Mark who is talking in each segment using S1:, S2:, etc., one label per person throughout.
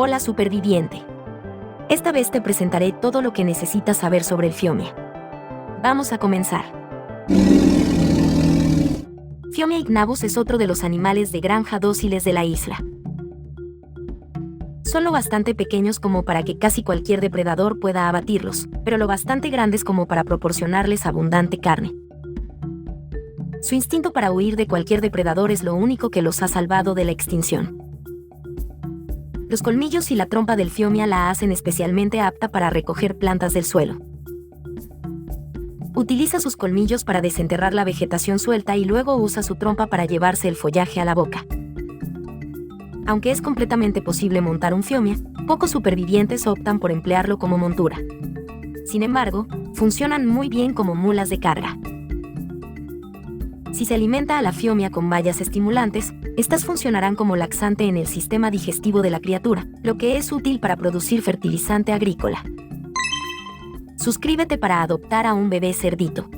S1: Hola superviviente. Esta vez te presentaré todo lo que necesitas saber sobre el Phiomia. Vamos a comenzar. Phiomia ignavus es otro de los animales de granja dóciles de la isla. Son lo bastante pequeños como para que casi cualquier depredador pueda abatirlos, pero lo bastante grandes como para proporcionarles abundante carne. Su instinto para huir de cualquier depredador es lo único que los ha salvado de la extinción. Los colmillos y la trompa del Phiomia la hacen especialmente apta para recoger plantas del suelo. Utiliza sus colmillos para desenterrar la vegetación suelta y luego usa su trompa para llevarse el follaje a la boca. Aunque es completamente posible montar un Phiomia, pocos supervivientes optan por emplearlo como montura. Sin embargo, funcionan muy bien como mulas de carga. Si se alimenta a la Phiomia con bayas estimulantes, estas funcionarán como laxante en el sistema digestivo de la criatura, lo que es útil para producir fertilizante agrícola. Suscríbete para adoptar a un bebé cerdito.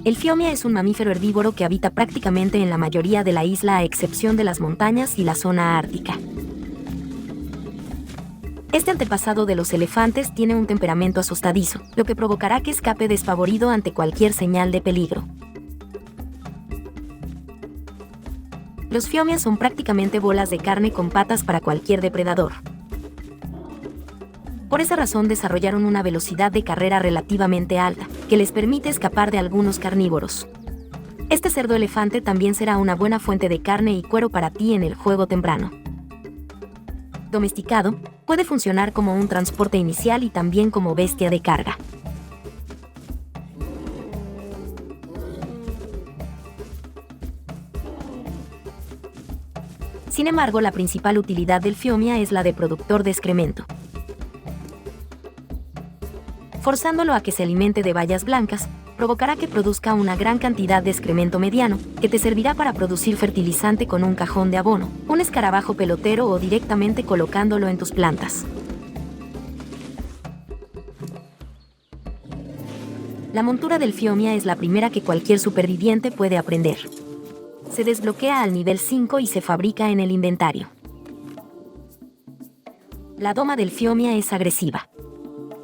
S1: El Phiomia es un mamífero herbívoro que habita prácticamente en la mayoría de la isla a excepción de las montañas y la zona ártica. Este antepasado de los elefantes tiene un temperamento asustadizo, lo que provocará que escape despavorido ante cualquier señal de peligro. Los Phiomias son prácticamente bolas de carne con patas para cualquier depredador. Por esa razón desarrollaron una velocidad de carrera relativamente alta, que les permite escapar de algunos carnívoros. Este cerdo elefante también será una buena fuente de carne y cuero para ti en el juego temprano. Domesticado, puede funcionar como un transporte inicial y también como bestia de carga. Sin embargo, la principal utilidad del Phiomia es la de productor de excremento. Forzándolo a que se alimente de bayas blancas, provocará que produzca una gran cantidad de excremento mediano, que te servirá para producir fertilizante con un cajón de abono, un escarabajo pelotero o directamente colocándolo en tus plantas. La montura del Phiomia es la primera que cualquier superviviente puede aprender. Se desbloquea al nivel 5 y se fabrica en el inventario. La doma del Phiomia es agresiva.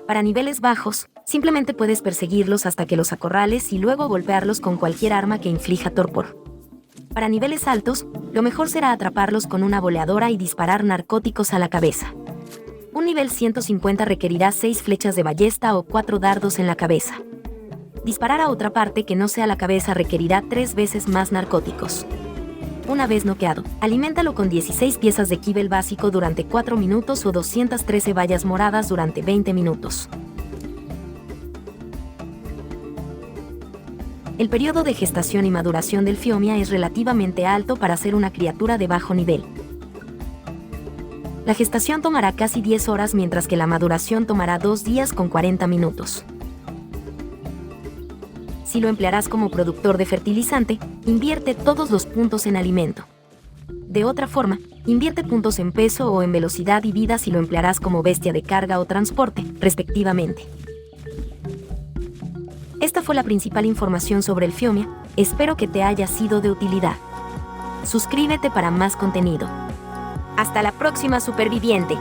S1: Para niveles bajos, simplemente puedes perseguirlos hasta que los acorrales y luego golpearlos con cualquier arma que inflija torpor. Para niveles altos, lo mejor será atraparlos con una boleadora y disparar narcóticos a la cabeza. Un nivel 150 requerirá 6 flechas de ballesta o 4 dardos en la cabeza. Disparar a otra parte que no sea la cabeza requerirá 3 veces más narcóticos. Una vez noqueado, aliméntalo con 16 piezas de kibble básico durante 4 minutos o 213 bayas moradas durante 20 minutos. El periodo de gestación y maduración del Phiomia es relativamente alto para ser una criatura de bajo nivel. La gestación tomará casi 10 horas mientras que la maduración tomará 2 días con 40 minutos. Si lo emplearás como productor de fertilizante, invierte todos los puntos en alimento. De otra forma, invierte puntos en peso o en velocidad y vida si lo emplearás como bestia de carga o transporte, respectivamente. Esta fue la principal información sobre el Phiomia, espero que te haya sido de utilidad. Suscríbete para más contenido. Hasta la próxima, superviviente.